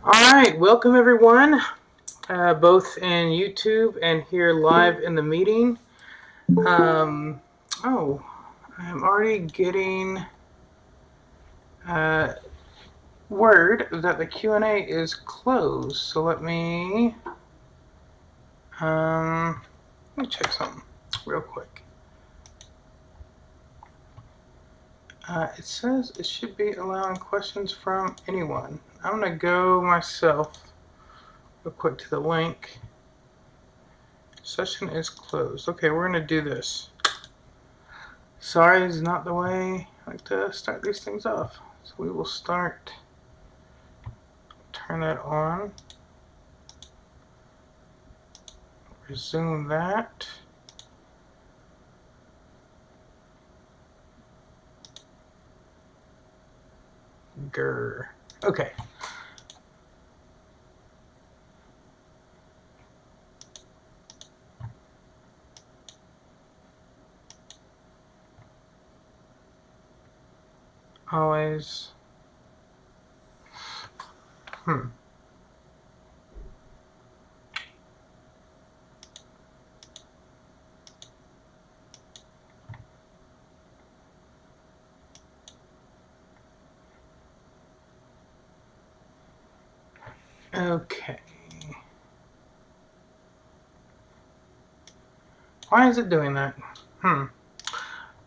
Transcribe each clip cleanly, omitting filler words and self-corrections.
Alright, welcome everyone, both in YouTube and here live in the meeting. I'm already getting word that the Q&A is closed, so let me check something real quick. It says it should be allowing questions from anyone. I'm going to go myself real quick to the link. Session is closed. Okay, we're going to do this. Sorry is not the way I like to start these things off. So we will start, turn that on, resume that. Grr. Okay. Always. Okay. Why is it doing that?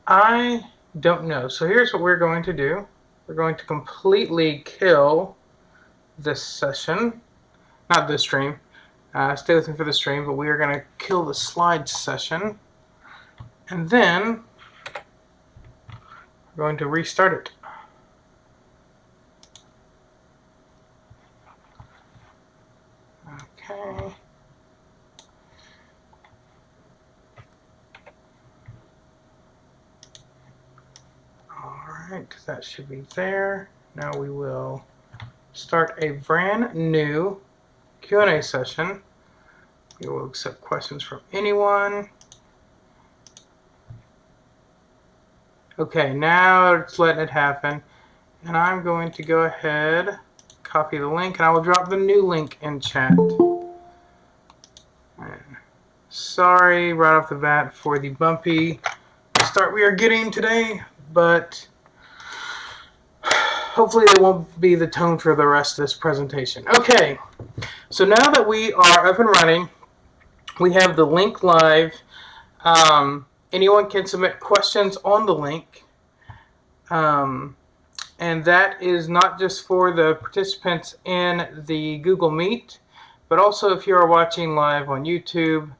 I don't know. So here's what we're going to do. We're going to completely kill this session. Not this stream. Stay with me for the stream, but we are going to kill the slide session. And then we're going to restart it. Okay. Alright, that should be there. Now we will start a brand new Q&A session. We will accept questions from anyone. Okay, now it's letting it happen. And I'm going to go ahead, copy the link, and I will drop the new link in chat. Sorry right off the bat for the bumpy start we are getting today, but hopefully it won't be the tone for the rest of this presentation. Okay, so now that we are up and running, we have the link live. Anyone can submit questions on the link. And that is not just for the participants in the Google Meet, but also if you are watching live on YouTube,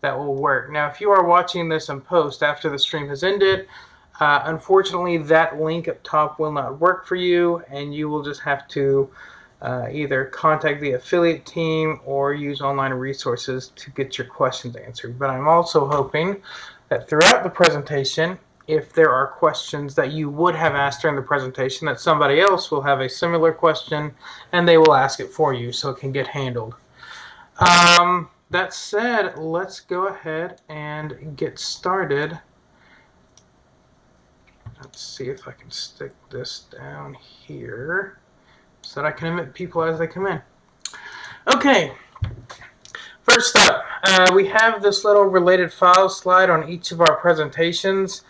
that will work. Now, if you are watching this in post after the stream has ended, unfortunately, that link up top will not work for you, and you will just have to either contact the affiliate team or use online resources to get your questions answered. But I'm also hoping that throughout the presentation, if there are questions that you would have asked during the presentation, that somebody else will have a similar question and they will ask it for you so it can get handled. That said, let's go ahead and get started. Let's see if I can stick this down here so that I can admit people as they come in. Okay, first up, we have this little related files slide on each of our presentations.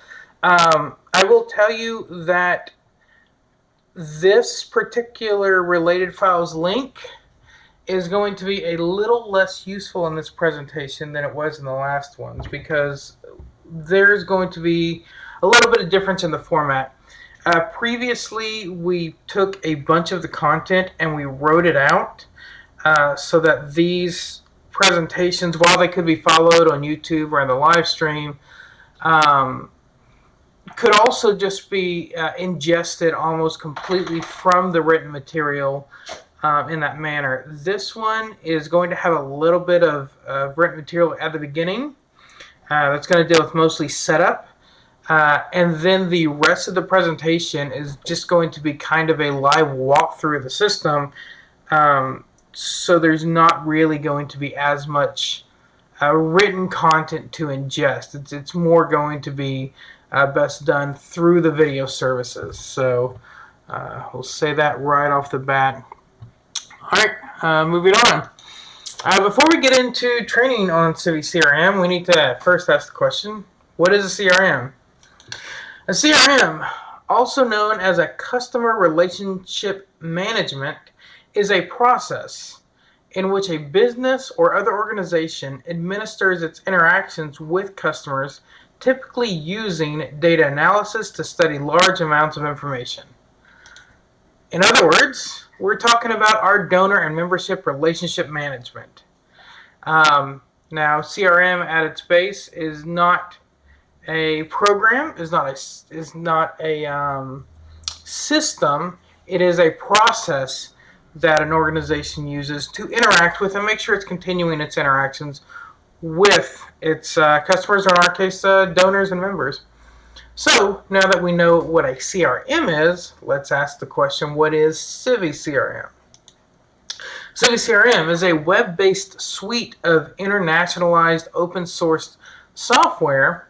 I will tell you that this particular related files link is going to be a little less useful in this presentation than it was in the last ones, because there's going to be a little bit of difference in the format. Previously, we took a bunch of the content and we wrote it out so that these presentations, while they could be followed on YouTube or in the live stream, could also just be ingested almost completely from the written material in that manner. This one is going to have a little bit of written material at the beginning. That's going to deal with mostly setup. And then the rest of the presentation is just going to be kind of a live walkthrough of the system. So there's not really going to be as much written content to ingest. It's more going to be best done through the video services. So we'll say that right off the bat. Alright, moving on. Before we get into training on Civi CRM, we need to first ask the question, what is a CRM? A CRM, also known as a customer relationship management, is a process in which a business or other organization administers its interactions with customers, typically using data analysis to study large amounts of information. In other words, we're talking about our donor and membership relationship management. Now, CRM at its base is not a program, is not a system. It is a process that an organization uses to interact with and make sure it's continuing its interactions with its customers, or in our case, donors and members. So, now that we know what a CRM is, let's ask the question, what is Civi CRM? Civi CRM is a web-based suite of internationalized open-source software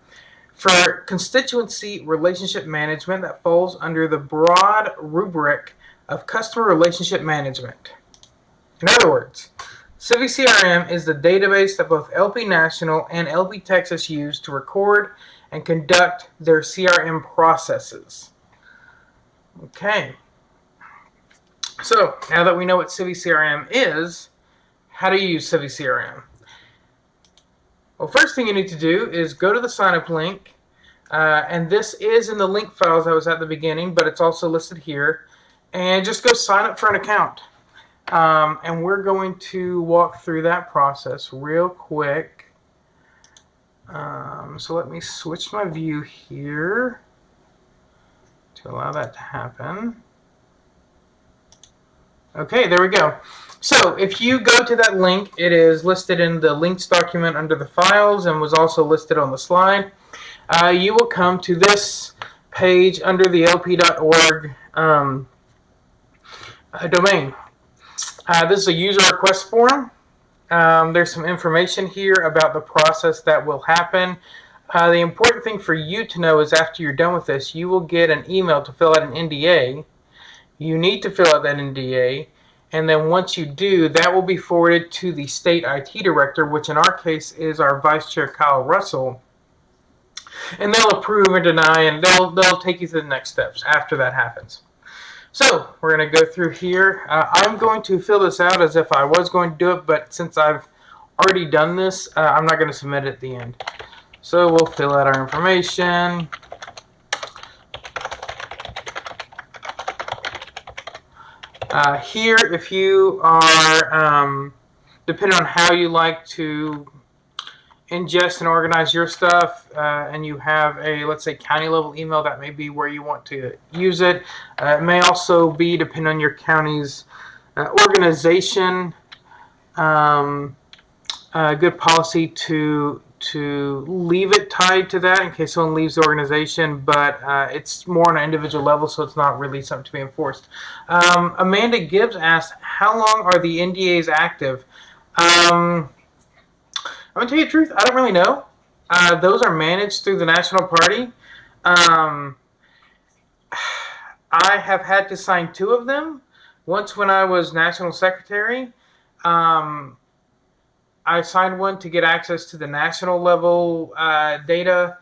for constituency relationship management that falls under the broad rubric of customer relationship management. In other words, Civi CRM is the database that both LP National and LPTexas use to record and conduct their CRM processes. Okay. So, now that we know what Civi CRM is, how do you use Civi CRM? Well, first thing you need to do is go to the sign up link, and this is in the link files that was at the beginning, but it's also listed here, and just go sign up for an account. And we're going to walk through that process real quick. So let me switch my view here to allow that to happen. Okay, there we go. So if you go to that link, it is listed in the links document under the files and was also listed on the slide. You will come to this page under the lp.org domain. This is a user request form. There's some information here about the process that will happen. The important thing for you to know is after you're done with this, you will get an email to fill out an NDA. You need to fill out that NDA, and then once you do, that will be forwarded to the state IT director, which in our case is our Vice Chair Kyle Russell, and they'll approve and deny, and they'll take you to the next steps after that happens. So we're going to go through here. I'm going to fill this out as if I was going to do it, but since I've already done this, I'm not going to submit it at the end. So we'll fill out our information. Here, if you are, depending on how you like to ingest and organize your stuff, and you have a, let's say, county level email, that may be where you want to use it. It may also be, depending on your county's organization, a good policy to leave it tied to that in case someone leaves the organization, but it's more on an individual level, so it's not really something to be enforced. Amanda Gibbs asked, how long are the NDAs active? I'm going to tell you the truth, I don't really know. Those are managed through the National Party. I have had to sign 2 of them. Once when I was National Secretary, I signed one to get access to the national level data,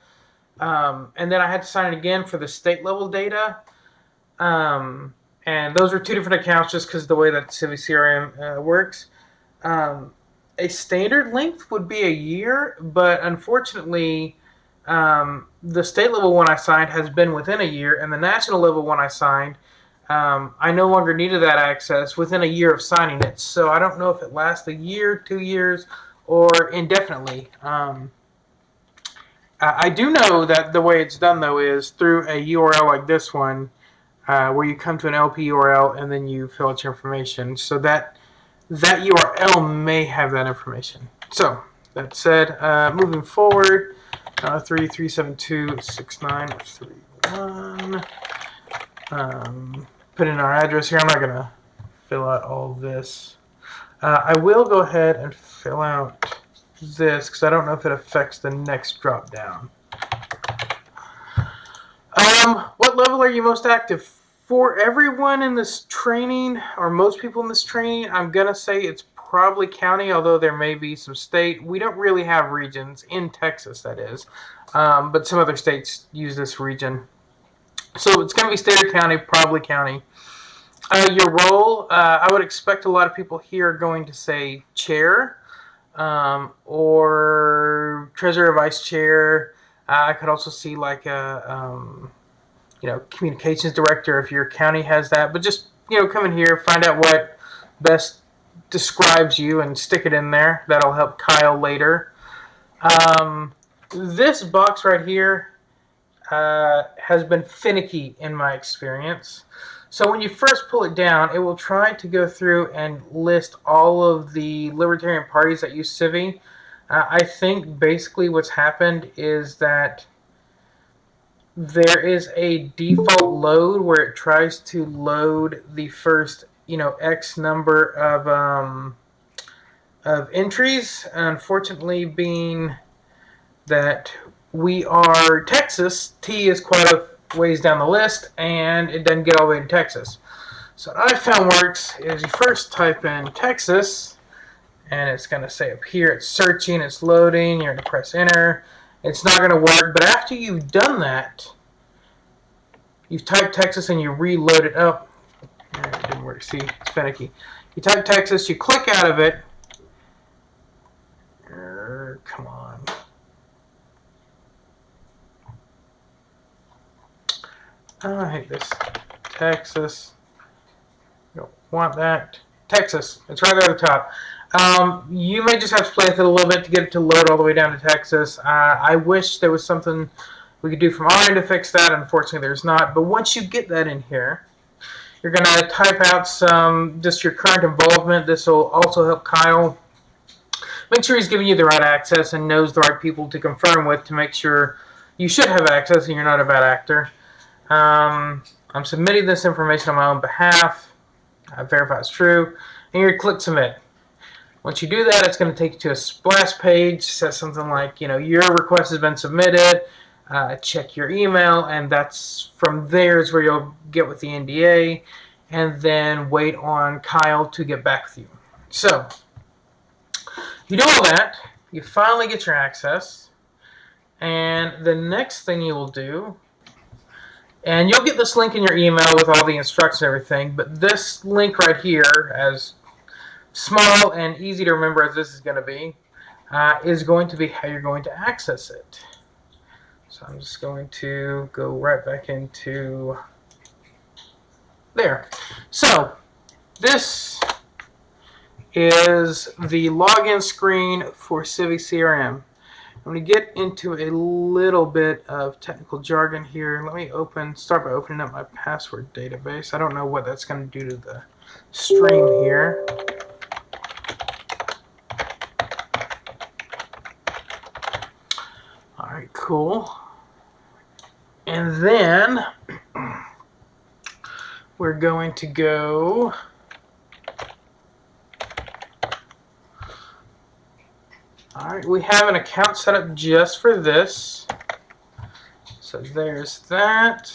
and then I had to sign it again for the state level data. And those are 2 different accounts just because of the way that Civi CRM works. A standard length would be a year, but unfortunately, the state level one I signed has been within a year, and the national level one I signed, I no longer needed that access within a year of signing it. So I don't know if it lasts a year, 2 years, or indefinitely. I do know that the way it's done, though, is through a URL like this one, where you come to an LP URL and then you fill out your information. So that URL may have that information. So, that said, moving forward, 33726931. Put in our address here. I'm not going to fill out all this. I will go ahead and fill out this because I don't know if it affects the next drop down. What level are you most active For everyone in this training, or most people in this training, I'm going to say it's probably county, although there may be some state. We don't really have regions in Texas, that is. But some other states use this region. So it's going to be state or county, probably county. Your role, I would expect a lot of people here are going to say chair or treasurer, vice chair. I could also see like a communications director if your county has that. But just come in here, find out what best describes you, and stick it in there. That'll help Kyle later. This box right here has been finicky in my experience. So when you first pull it down, it will try to go through and list all of the libertarian parties that use Civi. I think basically what's happened is that there is a default load where it tries to load the first, X number of entries. Unfortunately, being that we are Texas, T is quite a ways down the list, and it doesn't get all the way to Texas. So what I found works is you first type in Texas, and it's going to say up here, it's searching, it's loading, you're going to press enter. It's not going to work, but after you've done that, you've typed Texas and you reload it up. It didn't work. See, it's finicky. You type Texas, you click out of it. Come on. Oh, I hate this. Texas. You don't want that. Texas. It's right there at the top. You may just have to play with it a little bit to get it to load all the way down to Texas. I wish there was something we could do from our end to fix that. Unfortunately, there's not. But once you get that in here, you're going to type out just your current involvement. This will also help Kyle make sure he's giving you the right access and knows the right people to confirm with to make sure you should have access and you're not a bad actor. I'm submitting this information on my own behalf. I verify it's true. And you're going to click submit. Once you do that, it's going to take you to a splash page. It says something like, your request has been submitted. Check your email, and that's from there is where you'll get with the NDA, and then wait on Kyle to get back with you. So, you do all that. You finally get your access, and the next thing you will do, and you'll get this link in your email with all the instructions and everything, but this link right here, as small and easy to remember as this is going to be how you're going to access it. So I'm just going to go right back into there. So this is the login screen for Civi CRM. I'm going to get into a little bit of technical jargon here. Let me start by opening up my password database. I don't know what that's going to do to the stream here. All right, cool. And then we're going to go Alright, we have an account set up just for this. So there's that.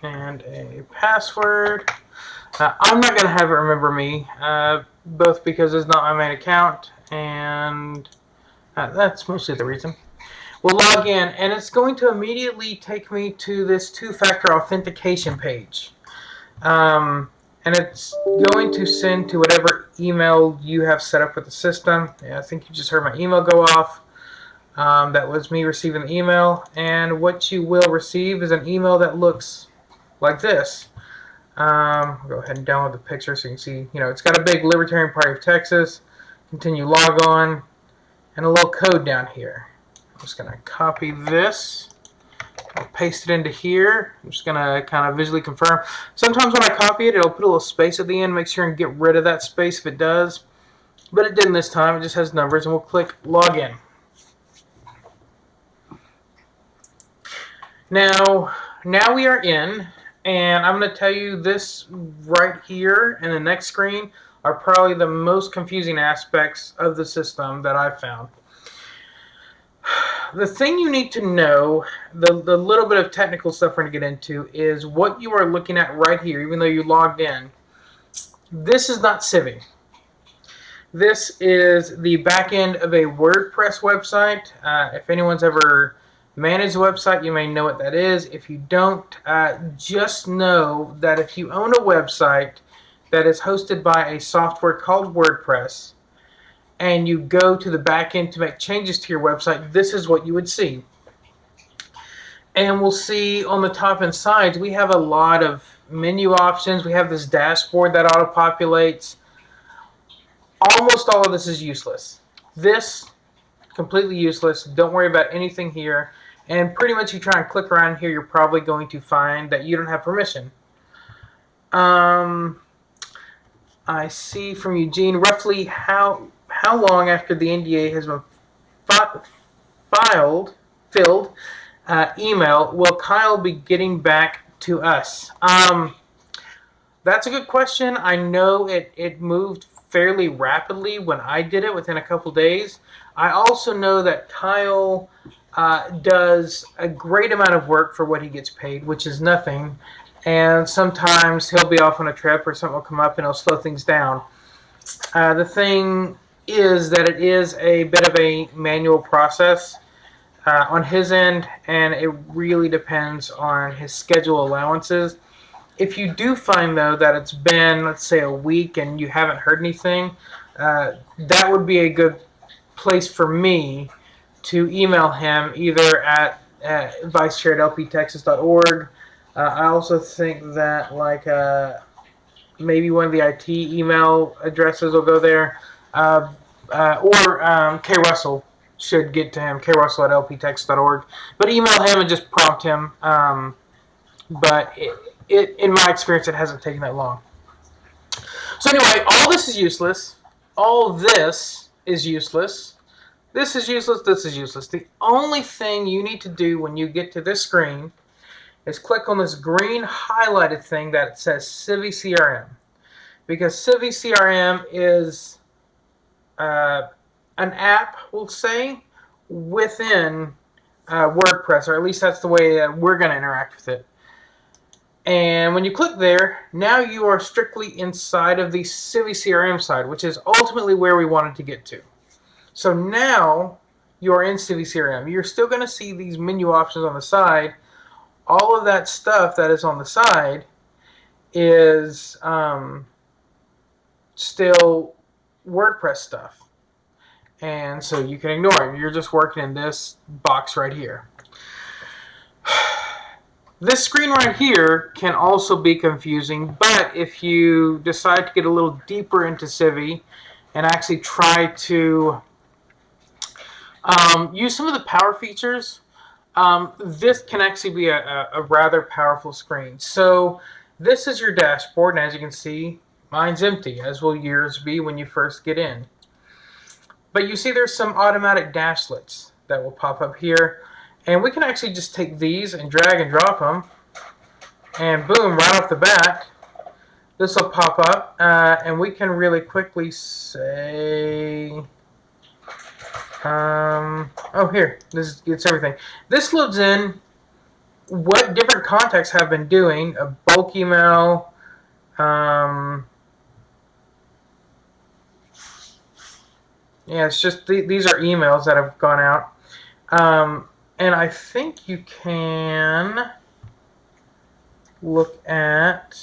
And a password. I'm not going to have it remember me, both because it's not my main account, and that's mostly the reason. We'll log in, and it's going to immediately take me to this two-factor authentication page. And it's going to send to whatever email you have set up with the system. Yeah, I think you just heard my email go off. That was me receiving the email. And what you will receive is an email that looks like this. I'll go ahead and download the picture so you can see, it's got a big Libertarian Party of Texas. Continue log on, and a little code down here. I'm just going to copy this. I'll paste it into here. I'm just going to kind of visually confirm. Sometimes when I copy it, it'll put a little space at the end. Make sure and get rid of that space if it does. But it didn't this time. It just has numbers, and we'll click Login. Now we are in, and I'm going to tell you this right here and the next screen are probably the most confusing aspects of the system that I've found. the thing you need to know, the little bit of technical stuff we're going to get into, is what you are looking at right here, even though you logged in. This is not Civi. This is the back end of a WordPress website. If anyone's ever managed a website, you may know what that is. If you don't, just know that if you own a website that is hosted by a software called WordPress, and you go to the back end to make changes to your website, this is what you would see. And we'll see on the top and sides, we have a lot of menu options. We have this dashboard that auto-populates. Almost all of this is useless. This, completely useless. Don't worry about anything here. And pretty much you try and click around here, you're probably going to find that you don't have permission. I see from Eugene, roughly how long after the NDA has been filled, email will Kyle be getting back to us? That's a good question. I know it moved fairly rapidly when I did it, within a couple days. I also know that Kyle does a great amount of work for what he gets paid, which is nothing. And sometimes he'll be off on a trip or something will come up and he'll slow things down. The thing is that it is a bit of a manual process on his end, and it really depends on his schedule allowances. If you do find, though, that it's been, let's say, a week and you haven't heard anything, that would be a good place for me to email him, either at vicechair@lptexas.org. I also think that maybe one of the IT email addresses will go there, or K. Russell should get to him, krussell@lptexas.org. But email him and just prompt him. But in my experience, it hasn't taken that long. So anyway, all this is useless. All this is useless. This is useless. This is useless. The only thing you need to do when you get to this screen is click on this green highlighted thing that says Civi CRM. Because Civi CRM is an app, we'll say, within WordPress, or at least that's the way we're going to interact with it. And when you click there, now you are strictly inside of the Civi CRM side, which is ultimately where we wanted to get to. So now you're in Civi CRM. You're still going to see these menu options on the side. All of that stuff that is on the side is still WordPress stuff. And so you can ignore it. You're just working in this box right here. This screen right here can also be confusing, but if you decide to get a little deeper into Civi and actually try to use some of the power features, this can actually be a rather powerful screen. So this is your dashboard, and as you can see, mine's empty, as will yours be when you first get in. But you see there's some automatic dashlets that will pop up here. And we can actually just take these and drag and drop them. And boom, right off the bat, this will pop up. And we can really quickly say... oh, here. It's everything. This loads in what different contacts have been doing. A bulk email. Yeah, it's just these are emails that have gone out. And I think you can look at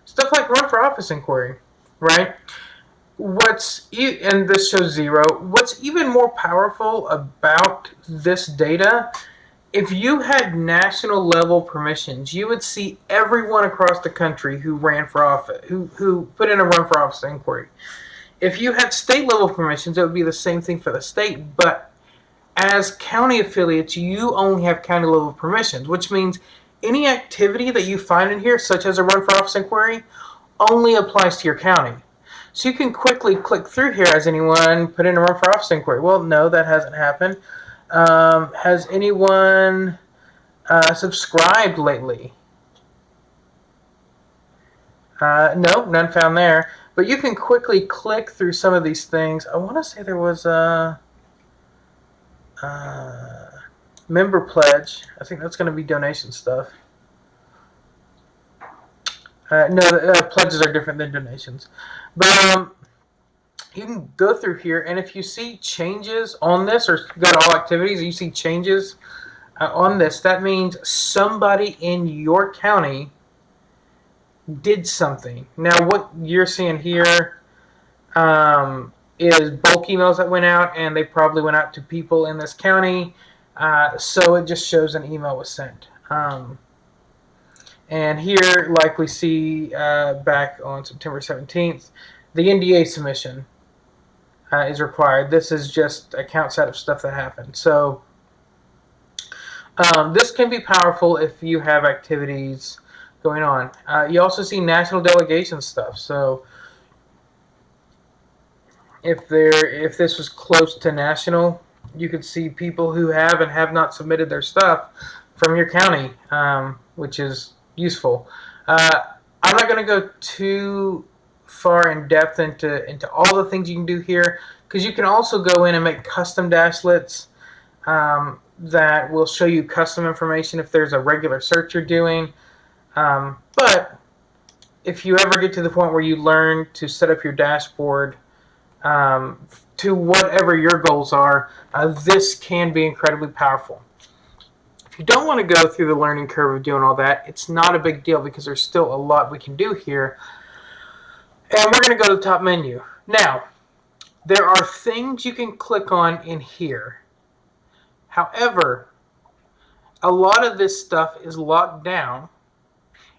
stuff like run for office inquiry, right? And this shows 0. What's even more powerful about this data, if you had national level permissions, you would see everyone across the country who ran for office, who put in a run for office inquiry. If you had state level permissions, it would be the same thing for the state, but as county affiliates, you only have county level permissions, which means any activity that you find in here, such as a run for office inquiry, only applies to your county. So you can quickly click through here. Has anyone put in a run for office inquiry? Well, no, that hasn't happened. Has anyone subscribed lately? No, none found there. But you can quickly click through some of these things. I want to say there was a member pledge. I think that's going to be donation stuff. No, pledges are different than donations. But you can go through here, and if you see changes on this, or go to all activities, and you see changes on this, that means somebody in your county did something. Now, what you're seeing here is bulk emails that went out, and they probably went out to people in this county. So it just shows an email was sent. And here, like we see back on September 17th, the NDA submission is required. This is just a count set of stuff that happened. So this can be powerful if you have activities going on. You also see national delegation stuff. So if this was close to national, you could see people who have and have not submitted their stuff from your county, which is useful. I'm not going to go too far in depth into all the things you can do here, because you can also go in and make custom dashlets that will show you custom information if there's a regular search you're doing. But if you ever get to the point where you learn to set up your dashboard to whatever your goals are, this can be incredibly powerful. If you don't want to go through the learning curve of doing all that, it's not a big deal, because there's still a lot we can do here. And we're going to go to the top menu. Now, there are things you can click on in here. However, a lot of this stuff is locked down,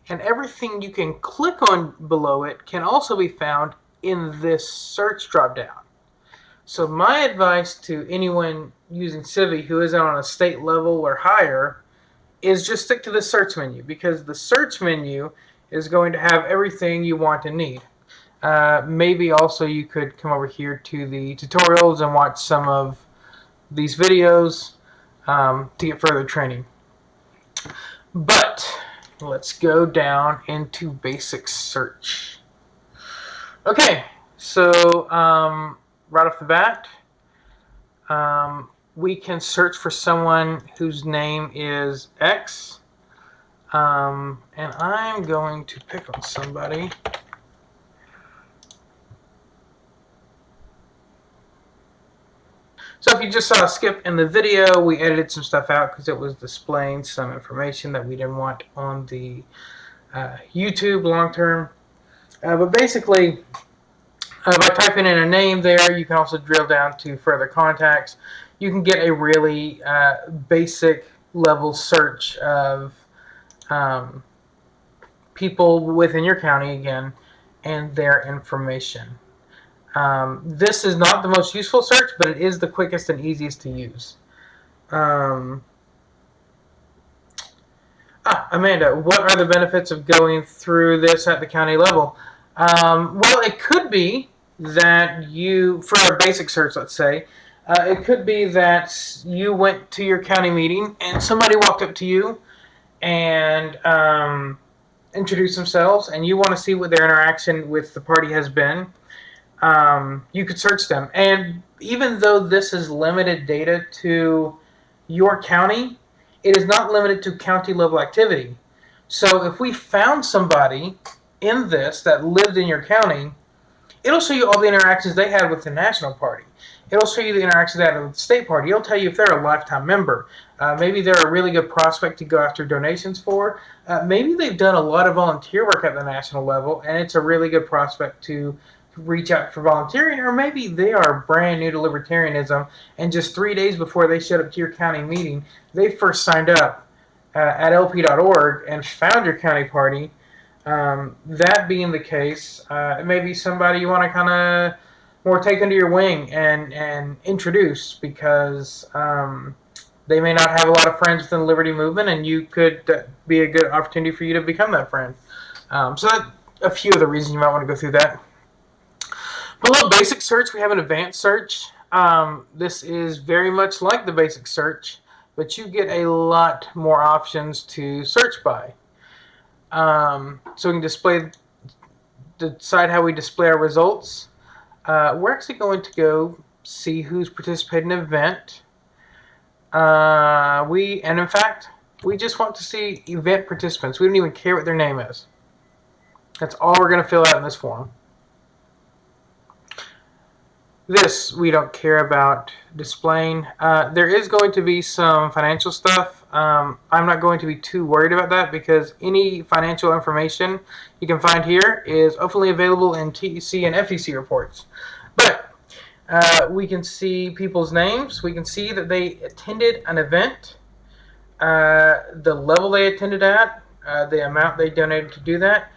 and everything you can click on below it can also be found in this search dropdown. So my advice to anyone using Civi who isn't on a state level or higher is just stick to the search menu, because the search menu is going to have everything you want and need. Maybe also you could come over here to the tutorials and watch some of these videos to get further training. But let's go down into basic search. Okay, so right off the bat, we can search for someone whose name is X, and I'm going to pick on somebody. So if you just saw a skip in the video, we edited some stuff out because it was displaying some information that we didn't want on the YouTube long term. But basically, by typing in a name there, you can also drill down to further contacts. You can get a really basic level search of people within your county, again, and their information. This is not the most useful search, but it is the quickest and easiest to use. Amanda, what are the benefits of going through this at the county level? Well, it could be that you, for a basic search, let's say, it could be that you went to your county meeting and somebody walked up to you and introduced themselves, and you want to see what their interaction with the party has been. You could search them. And even though this is limited data to your county, it is not limited to county level activity. So if we found somebody in this that lived in your county, it'll show you all the interactions they had with the national party. It'll show you the interactions they had with the state party. It'll tell you if they're a lifetime member. Maybe they're a really good prospect to go after donations for. Maybe they've done a lot of volunteer work at the national level, and it's a really good prospect to reach out for volunteering. Or maybe they are brand new to libertarianism, and just 3 days before they showed up to your county meeting, they first signed up at lp.org and found your county party. That being the case, it may be somebody you want to kind of more take under your wing and introduce, because they may not have a lot of friends within the Liberty movement, and you could be a good opportunity for you to become that friend. So that's a few of the reasons you might want to go through that. Below basic search, we have an advanced search. This is very much like the basic search, but you get a lot more options to search by. So we can display decide how we display our results, we're actually going to go see who's participated in an event. And in fact, we just want to see event participants. We don't even care what their name is. That's all we're going to fill out in this form. This we don't care about displaying. There is going to be some financial stuff. I'm not going to be too worried about that because any financial information you can find here is openly available in TEC and FEC reports. But we can see people's names. We can see that they attended an event, the level they attended at, the amount they donated to do that.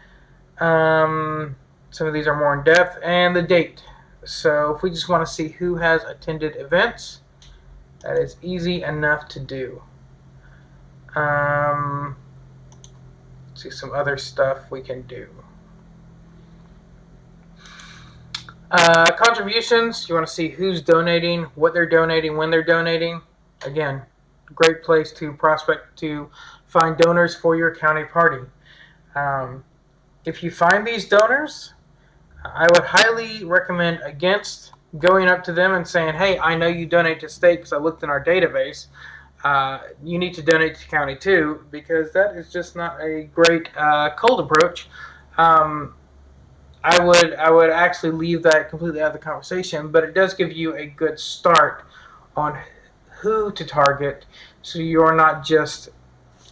Some of these are more in depth, and the date. So if we just want to see who has attended events, that is easy enough to do. Let's see some other stuff we can do. Contributions, you want to see who's donating, what they're donating, when they're donating. Again, great place to prospect to find donors for your county party. If you find these donors, I would highly recommend against going up to them and saying, hey, I know you donate to state because I looked in our database. You need to donate to county too, because that is just not a great cold approach. I would actually leave that completely out of the conversation, but it does give you a good start on who to target, so you're not just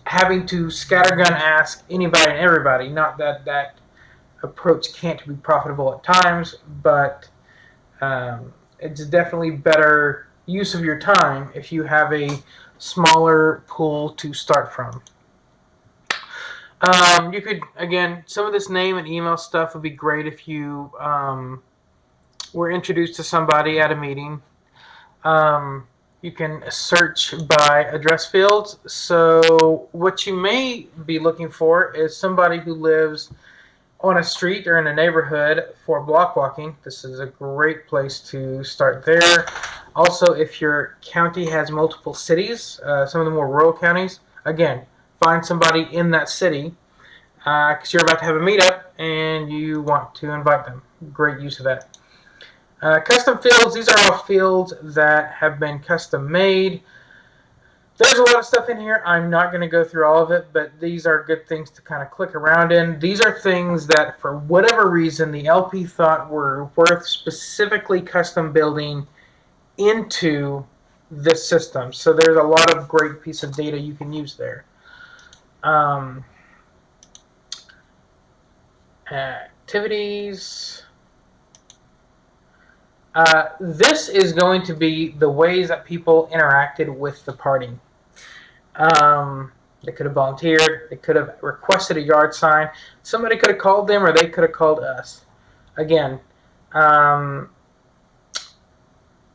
having to scattergun ask anybody and everybody. Not that that approach can't be profitable at times, but it's definitely better use of your time if you have a smaller pool to start from. You could, again, some of this name and email stuff would be great if you were introduced to somebody at a meeting. You can search by address fields. So what you may be looking for is somebody who lives on a street or in a neighborhood for block walking. This is a great place to start there. Also, if your county has multiple cities, some of the more rural counties, again, find somebody in that city because you're about to have a meetup and you want to invite them. Great use of that. Custom fields, these are all fields that have been custom made. There's a lot of stuff in here. I'm not going to go through all of it, but these are good things to kind of click around in. These are things that, for whatever reason, the LP thought were worth specifically custom building into this system. So there's a lot of great piece of data you can use there. Activities. This is going to be the ways that people interacted with the party. They could have volunteered. They could have requested a yard sign. Somebody could have called them, or they could have called us. Again,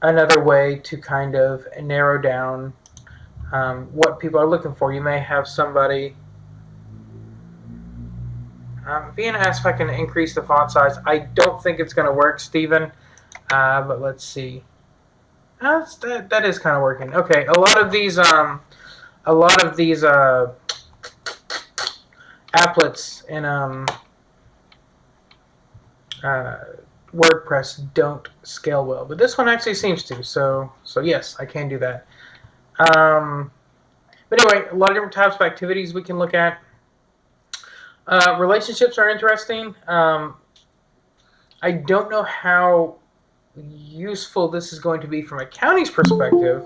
another way to kind of narrow down what people are looking for. You may have somebody being asked if I can increase the font size. I don't think it's going to work, Stephen, but let's see. That is kind of working. Okay, a lot of these applets in WordPress don't scale well, but this one actually seems to. So yes, I can do that. But anyway, a lot of different types of activities we can look at. Relationships are interesting. I don't know how useful this is going to be from a county's perspective,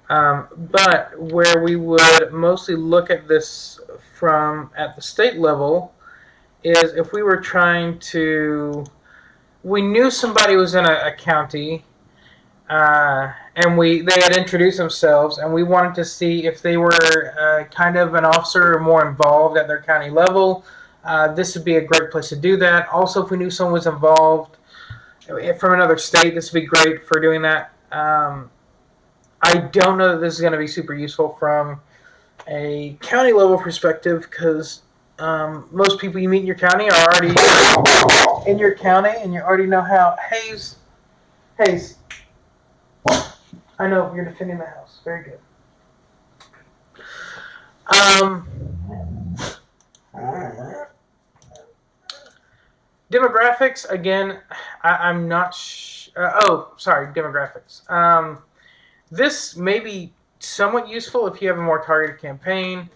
but where we would mostly look at this from at the state level is if we were trying to, we knew somebody was in a county, and they had introduced themselves, and we wanted to see if they were kind of an officer or more involved at their county level. This would be a great place to do that. Also, if we knew someone was involved from another state, this would be great for doing that. I don't know that this is going to be super useful from a county level perspective because most people you meet in your county are already in your county, and you already know how. Hayes, I know you're defending the house. Very good. Demographics, again, I'm not sorry, demographics. This may be somewhat useful if you have a more targeted campaign.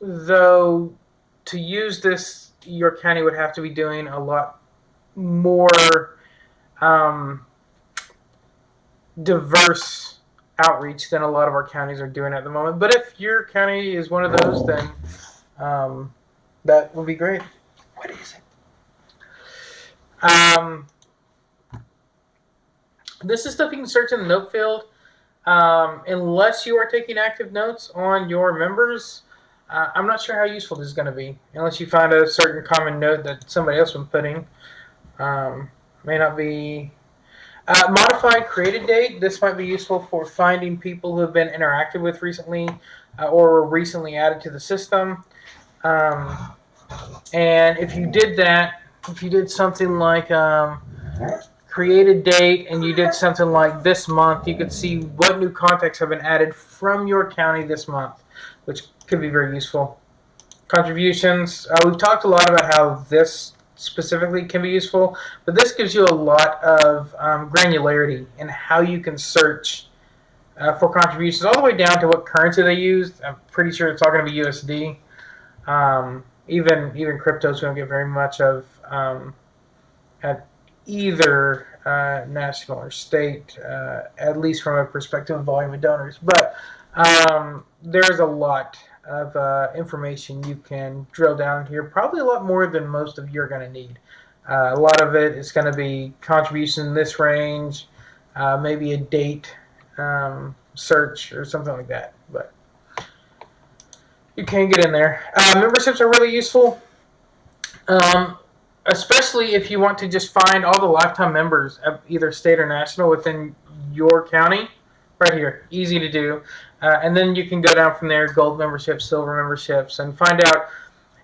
Though, to use this, your county would have to be doing a lot more diverse outreach than a lot of our counties are doing at the moment. But if your county is one of those, then that would be great. What is it? This is stuff you can search in the note field. Unless you are taking active notes on your members, I'm not sure how useful this is going to be. Unless you find a certain common note that somebody else was putting. May not be... modified created date. This might be useful for finding people who have been interacted with recently or were recently added to the system. And if you did that, if you did something like created date and you did something like this month, you could see what new contacts have been added from your county this month, which could be very useful. Contributions. We've talked a lot about how this specifically can be useful, but this gives you a lot of granularity in how you can search for contributions, all the way down to what currency they use. I'm pretty sure it's all going to be USD. Even crypto's going to get very much of at either national or state, at least from a perspective of volume of donors. But there's a lot of information you can drill down here, probably a lot more than most of you are going to need. A lot of it is going to be contribution in this range, maybe a date search or something like that. But you can get in there. Memberships are really useful, especially if you want to just find all the lifetime members of either state or national within your county. Right here, easy to do. And then you can go down from there, gold memberships, silver memberships, and find out.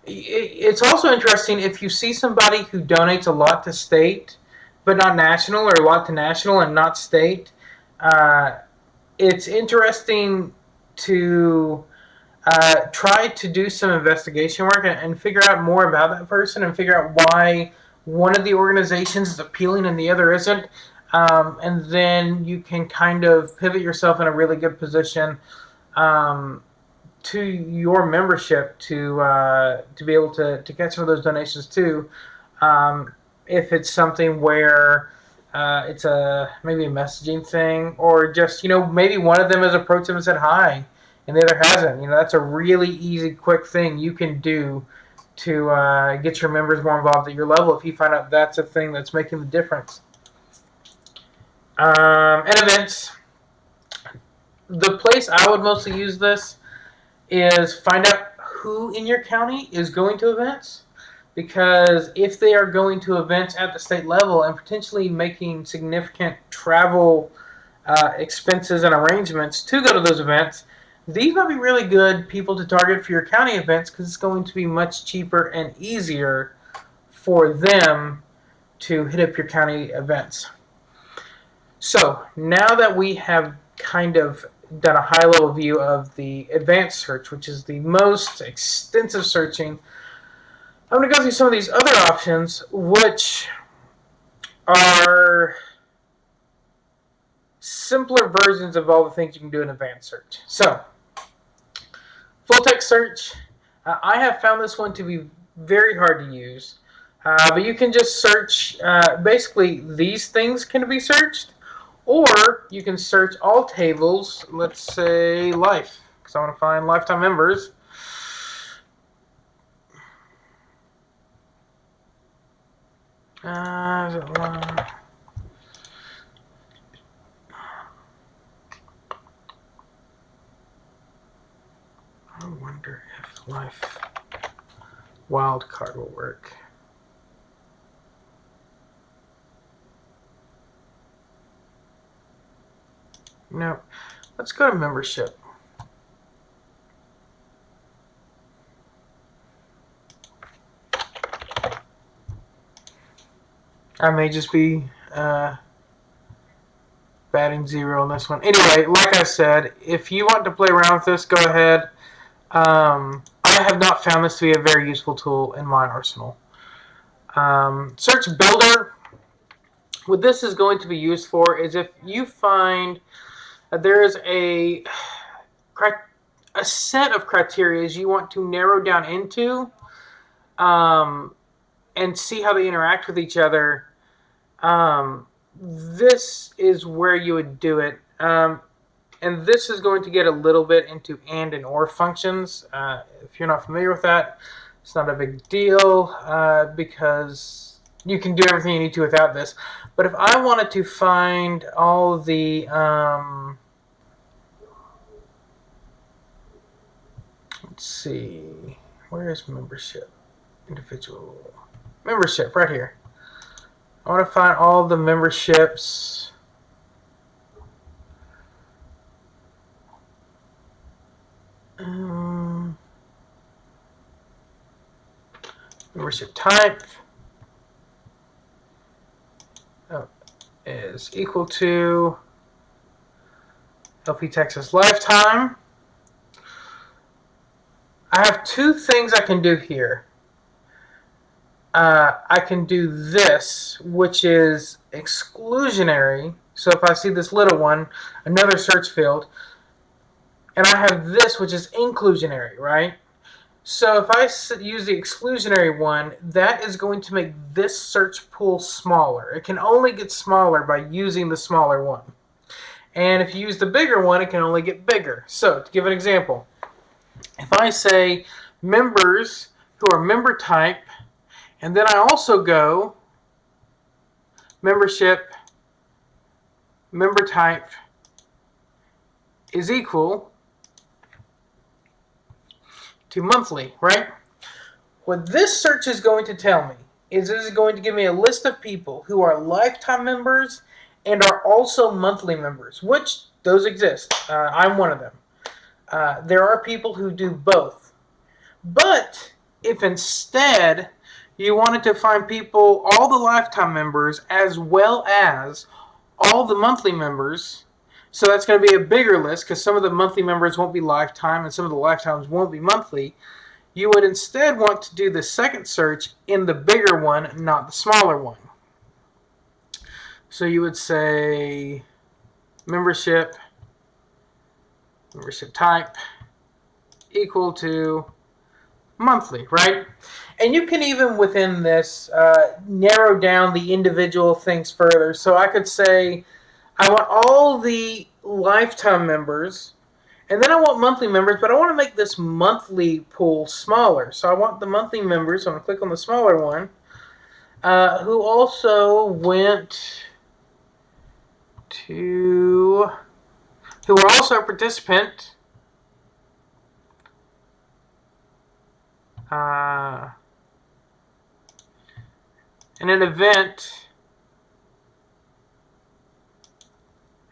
It's also interesting if you see somebody who donates a lot to state, but not national, or a lot to national and not state. It's interesting to try to do some investigation work and figure out more about that person and figure out why one of the organizations is appealing and the other isn't. And then you can kind of pivot yourself in a really good position to your membership to be able to catch some of those donations too. If it's something where it's maybe a messaging thing, or just maybe one of them has approached them and said hi, and the other hasn't. That's a really easy, quick thing you can do to get your members more involved at your level if you find out that's a thing that's making the difference. And events. The place I would mostly use this is find out who in your county is going to events, because if they are going to events at the state level and potentially making significant travel expenses and arrangements to go to those events, these might be really good people to target for your county events, because it's going to be much cheaper and easier for them to hit up your county events. So now that we have kind of done a high-level view of the advanced search, which is the most extensive searching, I'm going to go through some of these other options, which are simpler versions of all the things you can do in advanced search. So, full text search. I have found this one to be very hard to use, but you can just search. Basically, these things can be searched. Or you can search all tables, let's say life, because I want to find lifetime members. Is it one? I wonder if life wildcard will work. No, let's go to membership. I may just be batting zero on this one. Anyway, like I said, if you want to play around with this, go ahead. I I have not found this to be a very useful tool in my arsenal. Search Builder, what this is going to be used for is if you find that there is a set of criteria you want to narrow down into and see how they interact with each other, this is where you would do it. And this is going to get a little bit into and or functions. If you're not familiar with that, it's not a big deal because you can do everything you need to without this. But if I wanted to find all the let's see, where is membership? Individual membership right here. I want to find all the memberships. Membership type is equal to LPTexas lifetime. I have two things I can do here. I can do this, which is exclusionary. So if I see this little one, another search field, and I have this, which is inclusionary, right? So if I use the exclusionary one, that is going to make this search pool smaller. It can only get smaller by using the smaller one. And if you use the bigger one, it can only get bigger. So to give an example, if I say members who are member type, and then I also go membership, member type is equal to monthly, right? What this search is going to tell me is this is going to give me a list of people who are lifetime members and are also monthly members, which those exist. I'm one of them. There are people who do both. But if instead you wanted to find people, all the lifetime members, as well as all the monthly members, so that's going to be a bigger list because some of the monthly members won't be lifetime and some of the lifetimes won't be monthly, you would instead want to do the second search in the bigger one, not the smaller one. So you would say membership type equal to monthly, right? And you can even within this narrow down the individual things further. So I could say I want all the lifetime members, and then I want monthly members, but I want to make this monthly pool smaller. So I want the monthly members, so I'm going to click on the smaller one, who also went to, who are also a participant, in an event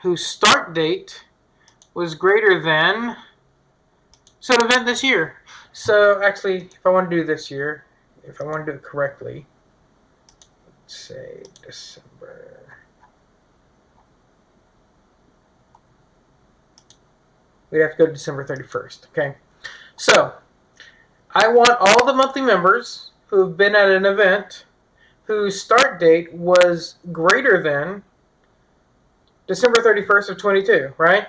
whose start date was greater than, so an event this year. So actually, if I want to do this year, if I want to do it correctly, let's say December. We'd have to go to December 31st, okay? So, I want all the monthly members who have been at an event whose start date was greater than December 31st of 22, right?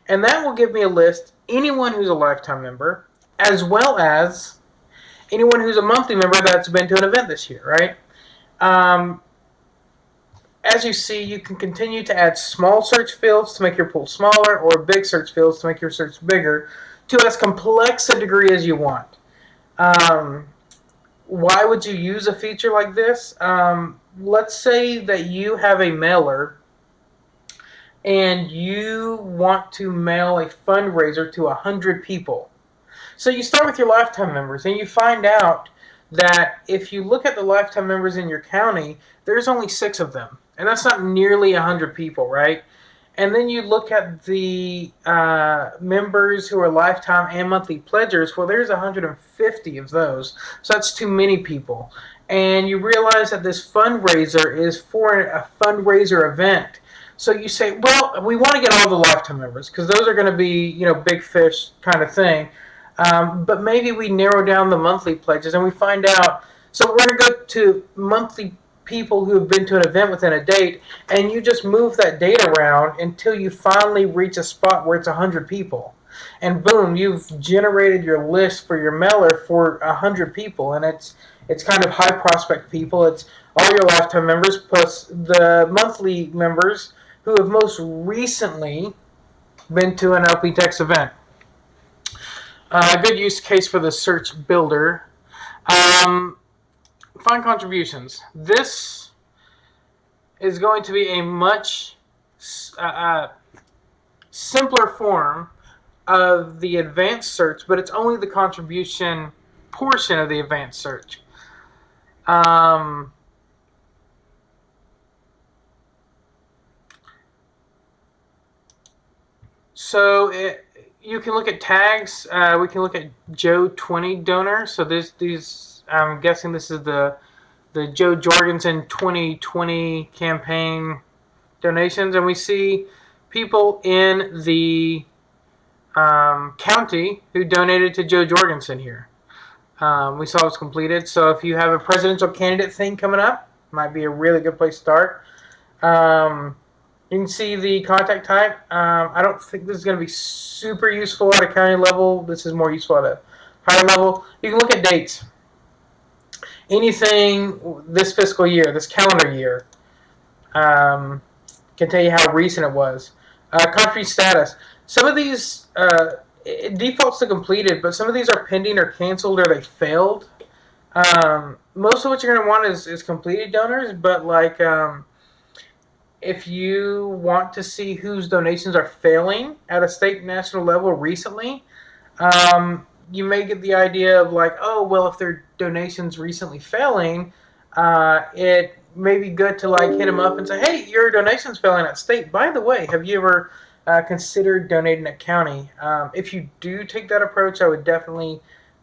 And that will give me a list, anyone who's a lifetime member, as well as anyone who's a monthly member that's been to an event this year, right? As you see, you can continue to add small search fields to make your pool smaller or big search fields to make your search bigger to as complex a degree as you want. Why would you use a feature like this? Let's say that you have a mailer and you want to mail a fundraiser to 100 people. So you start with your lifetime members and you find out that if you look at the lifetime members in your county, there's only 6 of them. And that's not nearly 100 people, right? And then you look at the members who are lifetime and monthly pledgers. Well, there's 150 of those. So that's too many people. And you realize that this fundraiser is for a fundraiser event. So you say, well, we want to get all the lifetime members because those are going to be, big fish kind of thing. But maybe we narrow down the monthly pledges and we find out. So we're going to go to monthly people who have been to an event within a date, and you just move that date around until you finally reach a spot where it's 100 people. And boom, you've generated your list for your mailer for 100 people, and it's kind of high prospect people. It's all your lifetime members plus the monthly members who have most recently been to an LPTexas event. A good use case for the search builder. Find contributions. This is going to be a much simpler form of the advanced search, but it's only the contribution portion of the advanced search. You can look at tags. We can look at Joe 20 donor. So these I'm guessing this is the Joe Jorgensen 2020 campaign donations, and we see people in the county who donated to Joe Jorgensen here. We saw it was completed. So if you have a presidential candidate thing coming up, might be a really good place to start. You can see the contact type. I don't think this is going to be super useful at a county level. This is more useful at a higher level. You can look at dates. Anything this fiscal year, this calendar year, can tell you how recent it was. Country status. Some of these, it defaults to completed, but some of these are pending or canceled or they failed. Most of what you're going to want is completed donors, but like if you want to see whose donations are failing at a state and national level recently, you may get the idea of like, oh, well, if their donations recently failing, it may be good to like hit them up and say, hey, your donation's failing at state. By the way, have you ever considered donating at county? If you do take that approach, I would definitely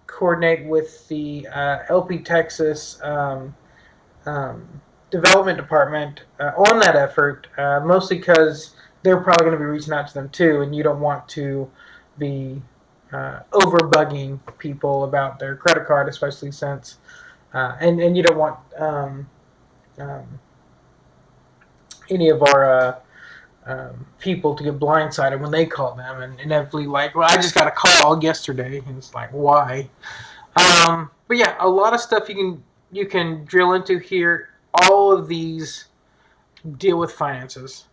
coordinate with the LPTexas development department on that effort, mostly because they're probably going to be reaching out to them too, and you don't want to be overbugging people about their credit card, especially since, and you don't want any of our people to get blindsided when they call them and inevitably like, well, I just got a call yesterday, and it's like, why? But yeah, a lot of stuff you can drill into here. All of these deal with finances.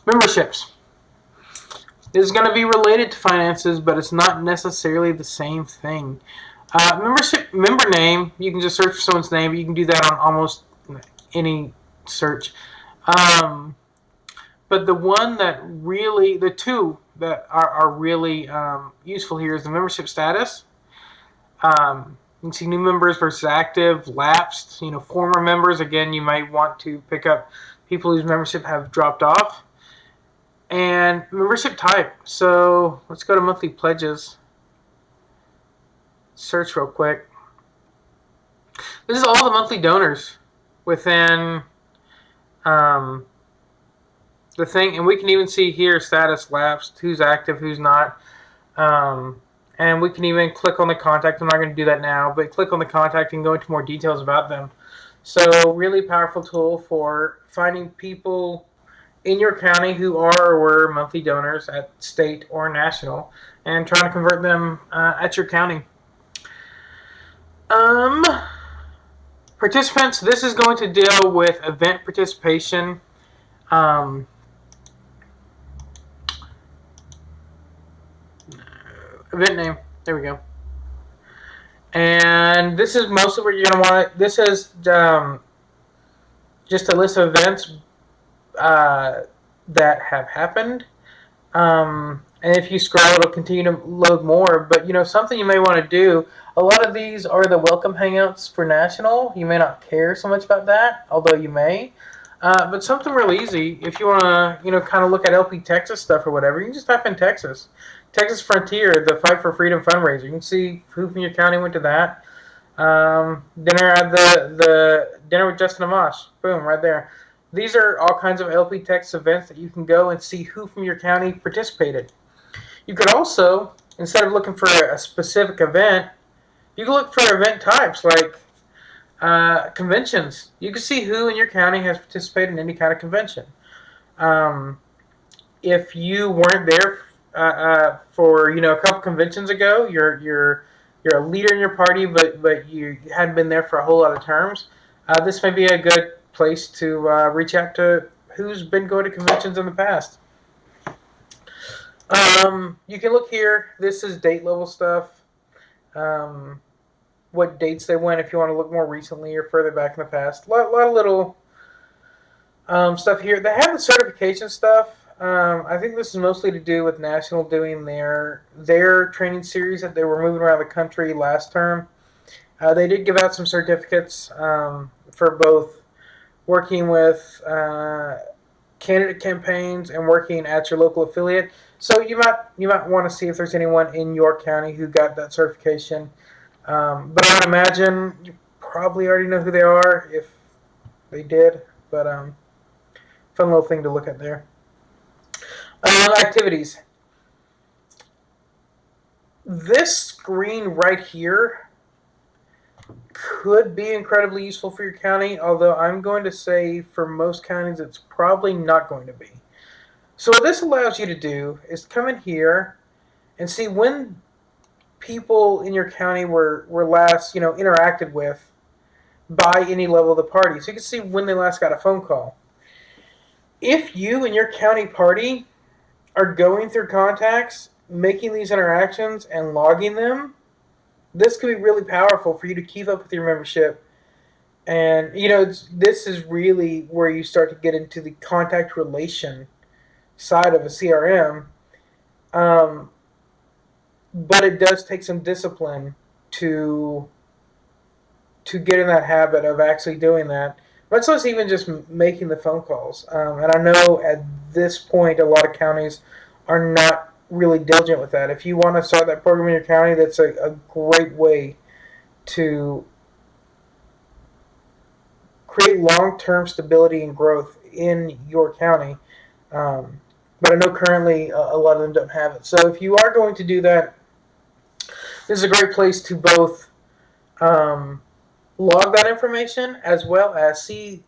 Memberships. This is going to be related to finances, but it's not necessarily the same thing. Member name, you can just search for someone's name, but you can do that on almost any search. But the two that are really useful here is the membership status. You can see new members versus active, lapsed, former members. Again, you might want to pick up people whose membership have dropped off. And membership type. So let's go to monthly pledges. Search real quick. This is all the monthly donors within the thing. And we can even see here status lapsed, who's active, who's not. And we can even click on the contact. I'm not going to do that now, but click on the contact and go into more details about them. So really powerful tool for finding people in your county who are or were monthly donors at state or national and trying to convert them at your county. Participants, this is going to deal with event participation. Event name. There we go. And this is most of what you're going to want. This is just a list of events that have happened. And if you scroll, it'll continue to load more. But, something you may want to do, a lot of these are the welcome hangouts for national. You may not care so much about that, although you may. But something real easy, if you want to, kind of look at LPTexas stuff or whatever, you can just type in Texas. Texas Frontier, the Fight for Freedom fundraiser. You can see who from your county went to that. Dinner at the dinner with Justin Amash. Boom, right there. These are all kinds of LPTexas events that you can go and see who from your county participated. You could also, instead of looking for a specific event, you can look for event types like conventions. You can see who in your county has participated in any kind of convention. Um, if you weren't there for a couple conventions ago, you're a leader in your party, but you hadn't been there for a whole lot of terms. This may be a good place to reach out to who's been going to conventions in the past. You can look here. This is date level stuff. What dates they went if you want to look more recently or further back in the past. A lot of little stuff here. They have the certification stuff. I think this is mostly to do with National doing their training series that they were moving around the country last term. They did give out some certificates for both working with candidate campaigns and working at your local affiliate. So you might want to see if there's anyone in your county who got that certification. But I would imagine you probably already know who they are if they did. But fun little thing to look at there. Activities. This screen right here could be incredibly useful for your county, although I'm going to say for most counties it's probably not going to be. So what this allows you to do is come in here and see when people in your county were last interacted with by any level of the party. So you can see when they last got a phone call. If you and your county party are going through contacts, making these interactions and logging them, this can be really powerful for you to keep up with your membership. And this is really where you start to get into the contact relation side of a CRM. But it does take some discipline to get in that habit of actually doing that. Much less even just making the phone calls. And I know at this point a lot of counties are not really diligent with that. If you want to start that program in your county, that's a great way to create long-term stability and growth in your county. But I know currently a lot of them don't have it. So if you are going to do that, this is a great place to both log that information as well as see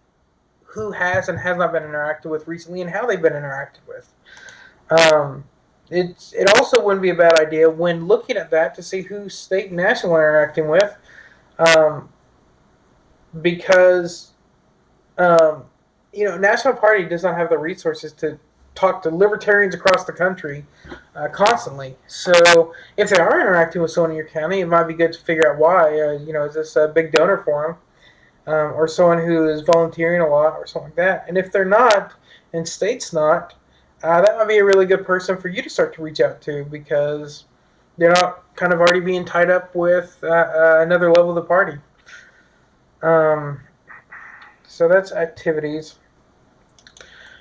who has and has not been interacted with recently and how they've been interacted with. It also wouldn't be a bad idea when looking at that to see who state and national are interacting with, because National Party does not have the resources to talk to libertarians across the country constantly. So if they are interacting with someone in your county, it might be good to figure out why. Is this a big donor for them, or someone who is volunteering a lot, or something like that? And if they're not, and state's not, that might be a really good person for you to start to reach out to, because they're not kind of already being tied up with another level of the party. So that's activities.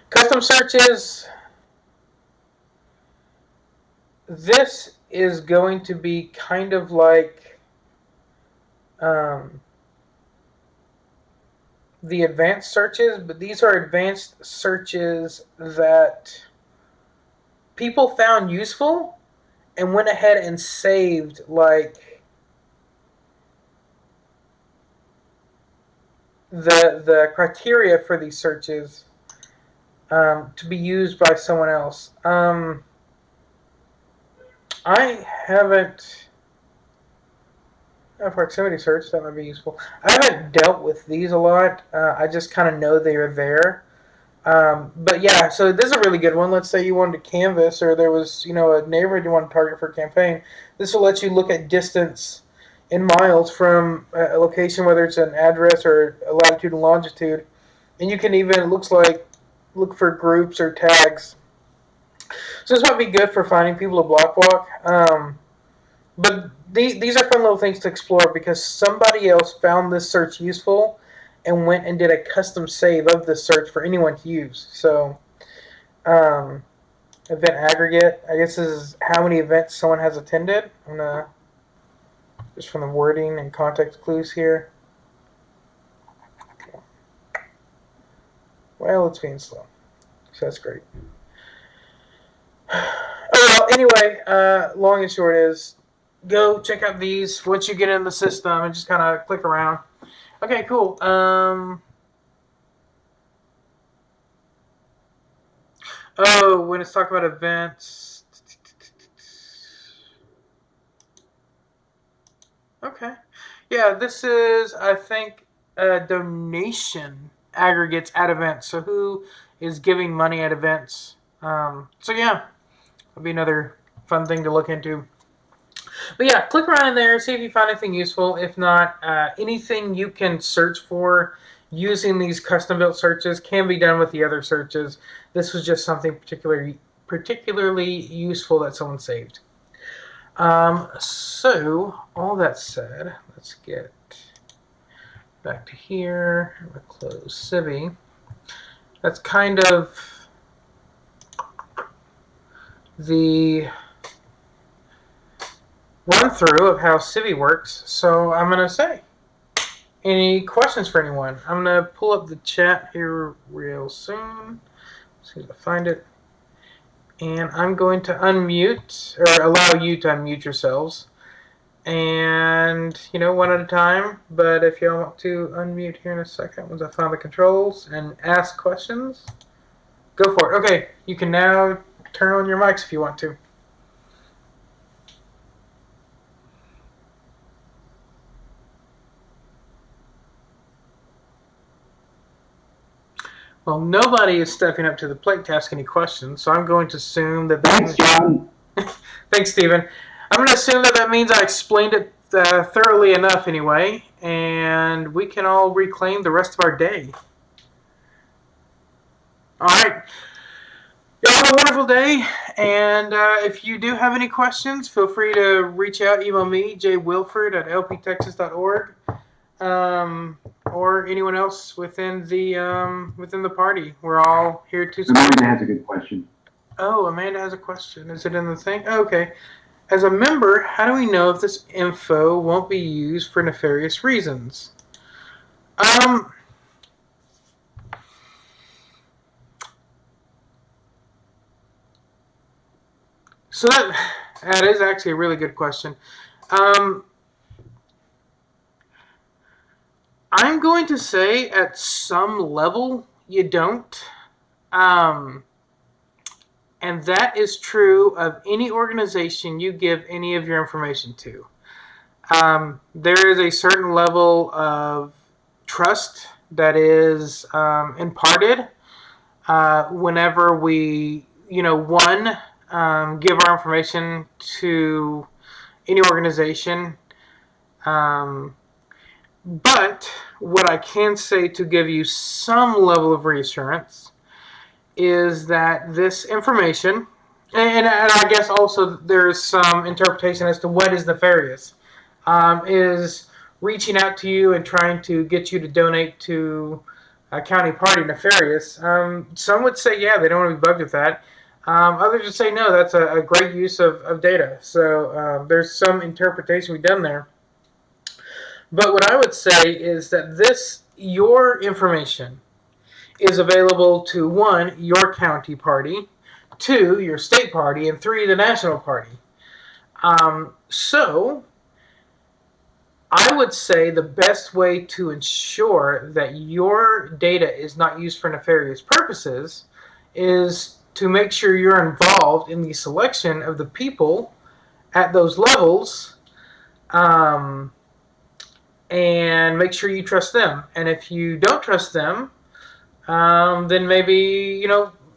Custom searches. This is going to be kind of like the advanced searches, but these are advanced searches that people found useful and went ahead and saved like the criteria for these searches to be used by someone else. I haven't a proximity search, that might be useful. I haven't dealt with these a lot. I just kind of know they are there. But yeah, so this is a really good one. Let's say you wanted to canvas, or there was a neighborhood you want to target for a campaign. This will let you look at distance in miles from a location, whether it's an address or a latitude and longitude. And you can even, it looks like, look for groups or tags. So this might be good for finding people to block walk. But these are fun little things to explore because somebody else found this search useful and went and did a custom save of this search for anyone to use. So, event aggregate, I guess this is how many events someone has attended. I'm going to, just from the wording and context clues here. Well, it's being slow. So that's great. Well, anyway, long and short is, go check out these once you get in the system and just kind of click around. Okay, cool. When it's talking about events. Okay. Yeah, this is, I think, donation aggregates at events. So who is giving money at events? So yeah, that'll be another fun thing to look into. But yeah, click around in there, see if you find anything useful. If not, anything you can search for using these custom built searches can be done with the other searches. This was just something particularly useful that someone saved. So all that said, let's get back to here. I'm gonna close Civi. That's kind of the run through of how Civi works. So I'm gonna say, any questions for anyone? I'm gonna pull up the chat here real soon. See if I find it. And I'm going to unmute, or allow you to unmute yourselves. And, one at a time. But if y'all want to unmute here in a second, once I find the controls, and ask questions, go for it. Okay, you can now turn on your mics if you want to. Well, nobody is stepping up to the plate to ask any questions, so I'm going to assume that... Thanks, John. Thanks, Stephen. I'm going to assume that means I explained it thoroughly enough anyway, and we can all reclaim the rest of our day. All right. Y'all have a wonderful day, and if you do have any questions, feel free to reach out, email me, jwilford@lptexas.org. Or anyone else within the party. We're all here to support. Amanda has a good question. Oh, Amanda has a question. Is it in the thing? Oh, okay. As a member, how do we know if this info won't be used for nefarious reasons? So that is actually a really good question. I'm going to say at some level you don't. And that is true of any organization you give any of your information to. There is a certain level of trust that is imparted whenever we, give our information to any organization. But what I can say to give you some level of reassurance is that this information, and I guess also there's some interpretation as to what is nefarious, is reaching out to you and trying to get you to donate to a county party nefarious. Some would say, yeah, they don't want to be bugged with that. Others would say, no, that's a great use of data. So there's some interpretation we've done there. But what I would say is that your information is available to 1, your county party, 2, your state party, and 3, the national party. So I would say the best way to ensure that your data is not used for nefarious purposes is to make sure you're involved in the selection of the people at those levels, and make sure you trust them. And if you don't trust them, then maybe,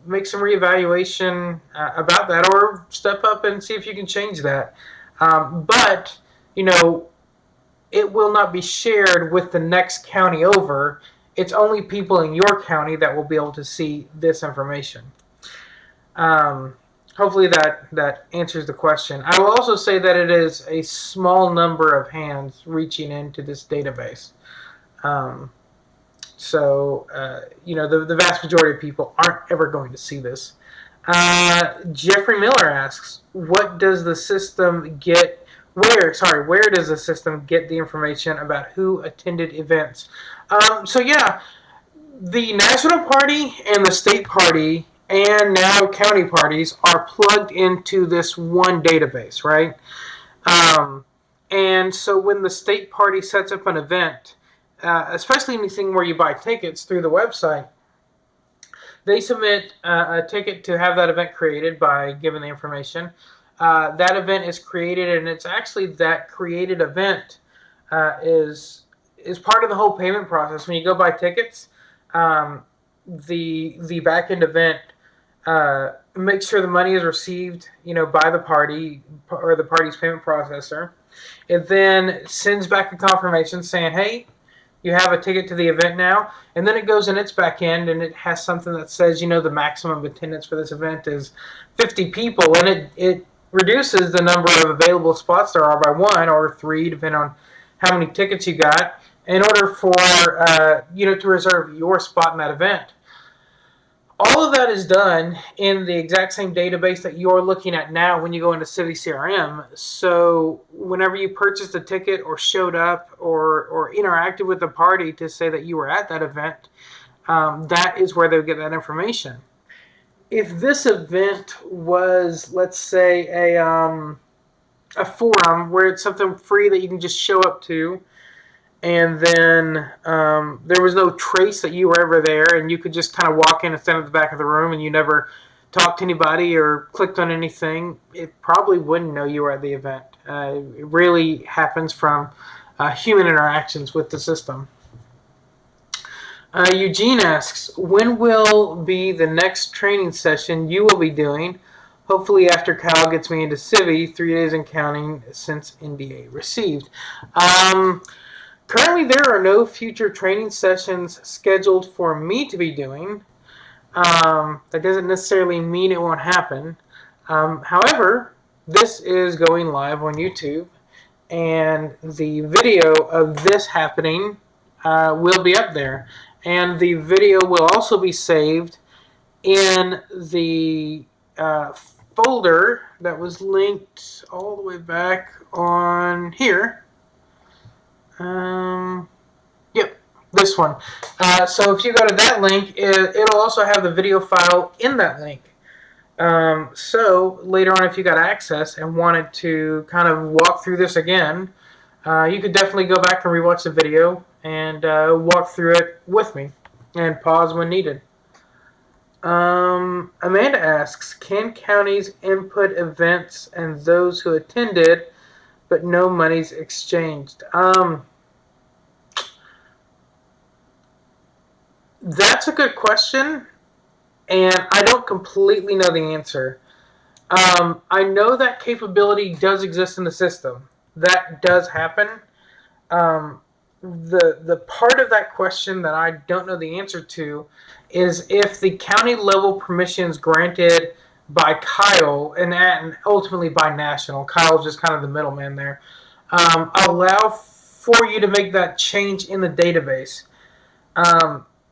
make some reevaluation about that, or step up and see if you can change that. But, it will not be shared with the next county over. It's only people in your county that will be able to see this information. Hopefully that answers the question. I will also say that it is a small number of hands reaching into this database. So the vast majority of people aren't ever going to see this. Jeffrey Miller asks, where does the system get the information about who attended events? So yeah, The national party and the state party and now county parties are plugged into this one database, right? Um, and so when the state party sets up an event, especially anything where you buy tickets through the website, they submit a ticket to have that event created by giving the information. That event is created, and it's actually that created event is part of the whole payment process. When you go buy tickets, the back end event makes sure the money is received, by the party or the party's payment processor. It then sends back a confirmation saying, "Hey, you have a ticket to the event now," and then it goes in its back end and it has something that says, the maximum attendance for this event is 50 people, and it reduces the number of available spots there are by 1 or 3, depending on how many tickets you got, in order for to reserve your spot in that event. All of that is done in the exact same database that you're looking at now when you go into Civi CRM. So whenever you purchased a ticket or showed up or interacted with the party to say that you were at that event, that is where they'll get that information. If this event was, let's say, a forum where it's something free that you can just show up to, and then there was no trace that you were ever there, and you could just kind of walk in and stand at the back of the room, and you never talked to anybody or clicked on anything, it probably wouldn't know you were at the event. It really happens from human interactions with the system. Eugene asks, when will be the next training session you will be doing? Hopefully after Kyle gets me into Civi, 3 days and counting since NDA received. Currently, there are no future training sessions scheduled for me to be doing. That doesn't necessarily mean it won't happen. However, this is going live on YouTube, and the video of this happening will be up there. And the video will also be saved in the folder that was linked all the way back on here. Yep, this one. So if you go to that link, it'll also have the video file in that link. So later on, if you got access and wanted to kind of walk through this again, you could definitely go back and rewatch the video and walk through it with me and pause when needed. Amanda asks, can counties input events and those who attended but no money's exchanged? That's a good question, and I don't completely know the answer. I know that capability does exist in the system. That does happen. The part of that question that I don't know the answer to is if the county level permissions granted by Kyle and ultimately by National, Kyle's just kind of the middleman there, allow for you to make that change in the database.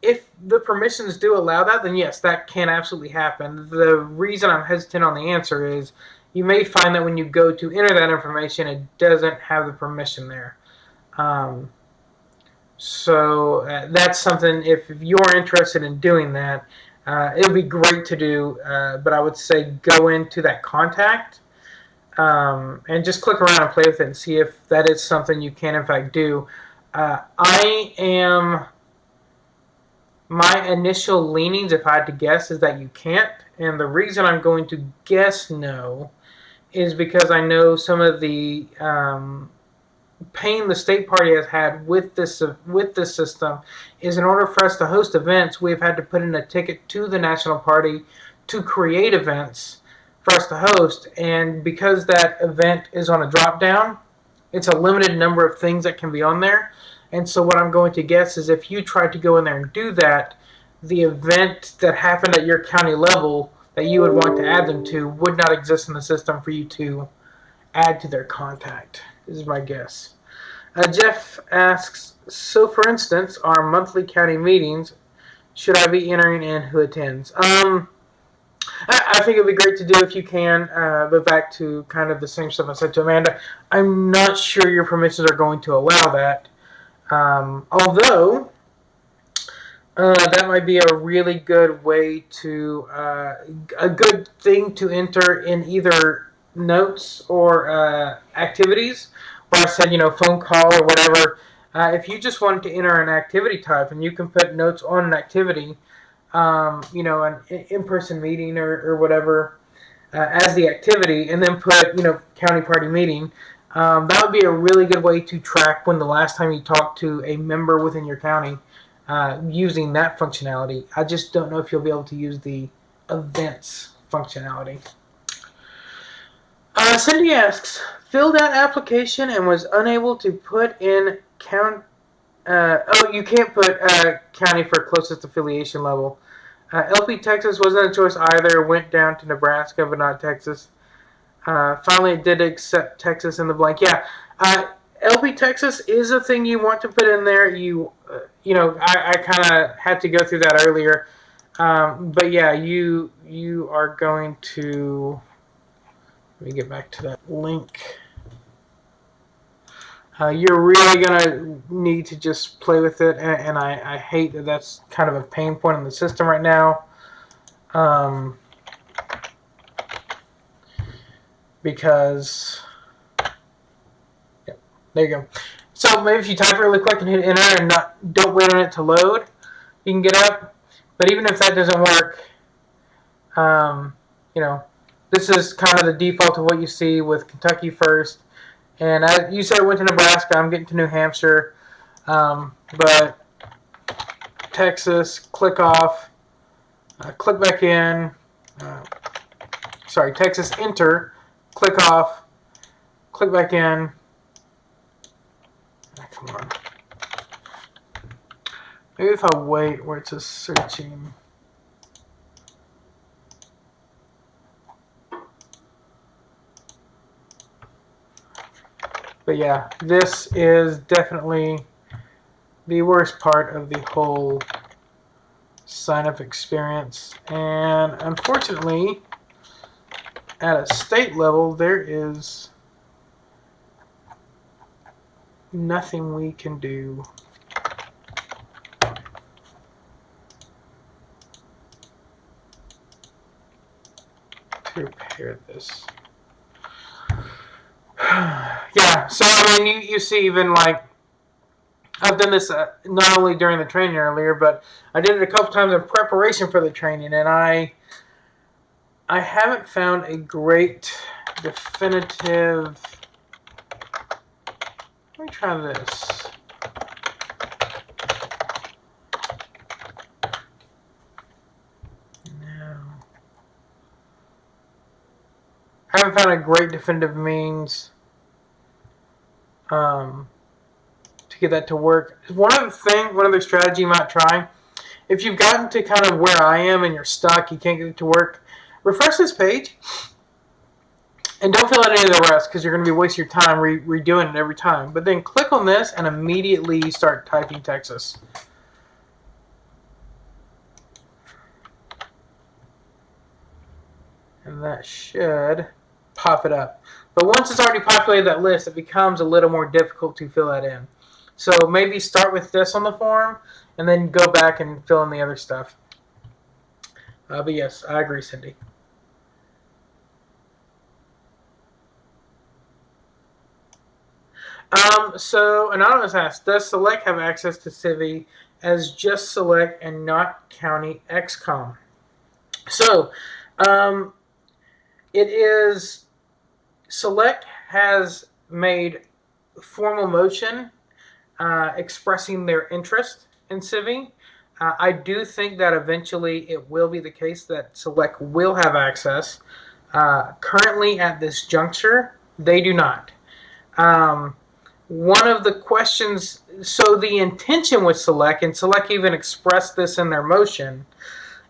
If the permissions do allow that, then yes, that can absolutely happen. The reason I'm hesitant on the answer is you may find that when you go to enter that information, it doesn't have the permission there. So that's something, if you're interested in doing that, it would be great to do, but I would say go into that contact and just click around and play with it and see if that is something you can in fact do. My initial leanings, if I had to guess, is that you can't. And the reason I'm going to guess no is because I know some of the pain the state party has had with this system is in order for us to host events, we've had to put in a ticket to the national party to create events for us to host. And because that event is on a drop down, it's a limited number of things that can be on there. And so what I'm going to guess is if you tried to go in there and do that, the event that happened at your county level that you would want to add them to would not exist in the system for you to add to their contact, is my guess. Jeff asks, so for instance, our monthly county meetings, should I be entering in who attends? I think it would be great to do if you can, but back to kind of the same stuff I said to Amanda, I'm not sure your permissions are going to allow that. Although That might be a really good way to a good thing to enter in either notes or activities. Where I said, phone call or whatever. If you just wanted to enter an activity type, and you can put notes on an activity, an in-person meeting or whatever as the activity, and then put county party meeting. That would be a really good way to track when the last time you talked to a member within your county using that functionality. I just don't know if you'll be able to use the events functionality. Cindy asks, filled out application and was unable to put in count. You can't put county for closest affiliation level. LPTexas wasn't a choice either. Went down to Nebraska, but not Texas. Finally, it did accept Texas in the blank. Yeah, LPTexas is a thing you want to put in there. I kind of had to go through that earlier. But yeah, you are going to. Let me get back to that link. You're really going to need to just play with it, and I hate that that's kind of a pain point in the system right now. Because, yeah, there you go. So maybe if you type really quick and hit enter and don't wait on it to load, you can get up. But even if that doesn't work, this is kind of the default of what you see with Kentucky first. And you said it went to Nebraska. I'm getting to New Hampshire. But Texas, click off, click back in. Texas, enter, click off, click back in. Come on. Maybe if I wait where it says searching. But yeah, this is definitely the worst part of the whole sign-up experience. And unfortunately, at a state level, there is nothing we can do. To repair this. Yeah, so I mean, you see, even like I've done this not only during the training earlier, but I did it a couple times in preparation for the training, and I haven't found a great definitive. Let me try this. No. I haven't found a great definitive means to get that to work. One other strategy you might try, if you've gotten to kind of where I am and you're stuck, you can't get it to work, refresh this page and don't fill out any of the rest because you're going to be wasting your time redoing it every time. But then click on this and immediately start typing Texas. And that should pop it up. But once it's already populated that list, it becomes a little more difficult to fill that in. So maybe start with this on the form and then go back and fill in the other stuff. But yes, I agree, Cindy. So Anonymous asks, does Select have access to Civi as just Select and not County XCOM? So it is, Select has made formal motion expressing their interest in Civi. I do think that eventually it will be the case that Select will have access. Currently at this juncture, they do not. One of the questions, so the intention with Select, and Select even expressed this in their motion,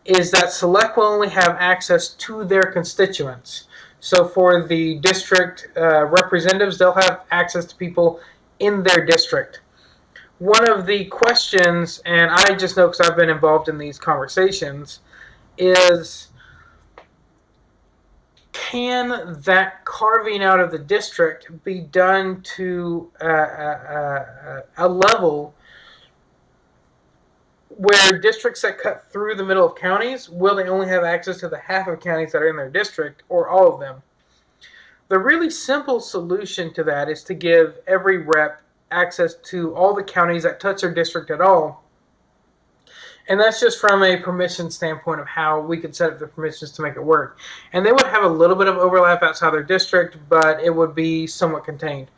is that Select will only have access to their constituents. So for the district representatives, they'll have access to people in their district. One of the questions, and I just know because I've been involved in these conversations, is can that carving out of the district be done to a level where districts that cut through the middle of counties, will they only have access to the half of counties that are in their district or all of them? The really simple solution to that is to give every rep access to all the counties that touch their district at all. And that's just from a permission standpoint of how we could set up the permissions to make it work. And they would have a little bit of overlap outside their district, but it would be somewhat contained.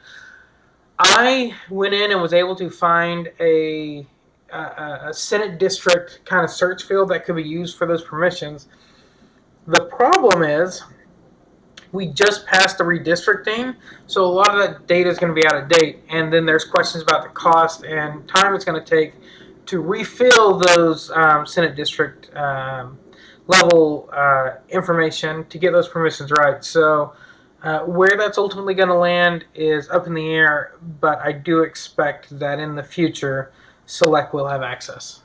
I went in and was able to find a Senate district kind of search field that could be used for those permissions. The problem is we just passed the redistricting, so a lot of that data is going to be out of date. And then there's questions about the cost and time it's going to take to refill those Senate district level information to get those permissions right. So where that's ultimately going to land is up in the air, but I do expect that in the future, Select will have access.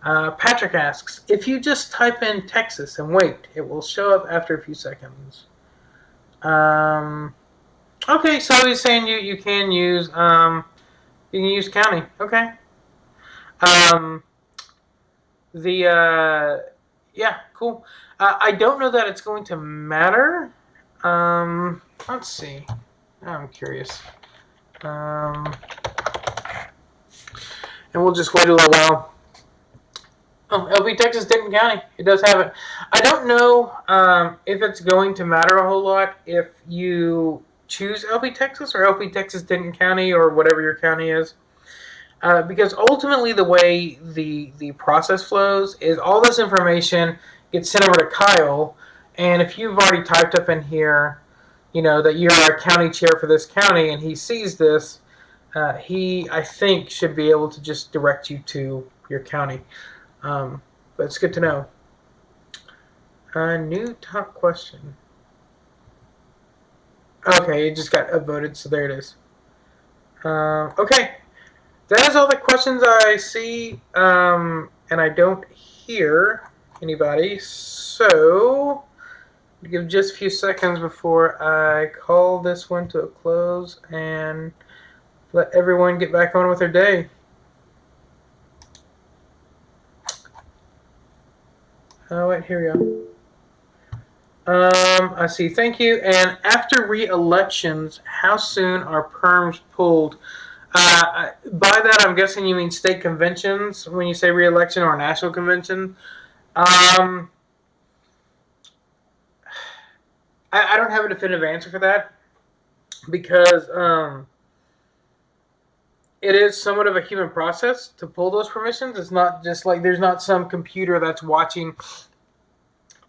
Patrick asks, if you just type in Texas and wait, it will show up after a few seconds. Okay, so he's saying you can use county. Okay. Yeah, cool. I don't know that it's going to matter. Let's see. I'm curious. And we'll just wait a little while. Oh, LPTexas Denton County. It does have it. I don't know if it's going to matter a whole lot if you choose LPTexas or LPTexas Denton County or whatever your county is. Because ultimately the way the process flows is all this information gets sent over to Kyle, and if you've already typed up in here, that you're a county chair for this county, and he sees this, he, I think, should be able to just direct you to your county. But it's good to know. New top question. Okay, it just got upvoted, so there it is. Okay. That is all the questions I see, and I don't hear anybody, so I'll give just a few seconds before I call this one to a close and let everyone get back on with their day. Oh, wait, here we go. I see, thank you. And after re-elections, how soon are perms pulled? By that, I'm guessing you mean state conventions when you say re-election, or national convention. I don't have a definitive answer for that because it is somewhat of a human process to pull those permissions. It's not just like there's not some computer that's watching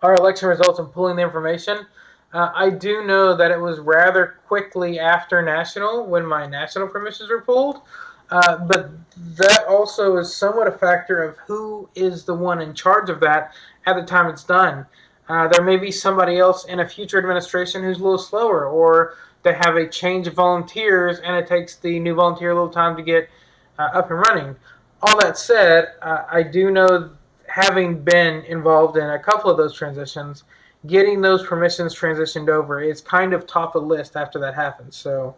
our election results and pulling the information. I do know that it was rather quickly after national when my national permissions were pulled, but that also is somewhat a factor of who is the one in charge of that at the time it's done. There may be somebody else in a future administration who's a little slower, or they have a change of volunteers and it takes the new volunteer a little time to get up and running. All that said, I do know, having been involved in a couple of those transitions, getting those permissions transitioned over is kind of top of the list after that happens. So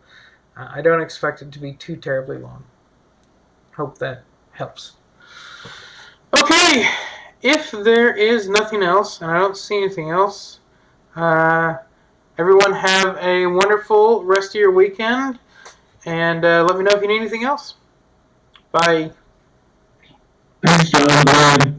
I don't expect it to be too terribly long. Hope that helps. Okay, if there is nothing else, and I don't see anything else, everyone have a wonderful rest of your weekend, and let me know if you need anything else. Bye. Thanks, John. Bye.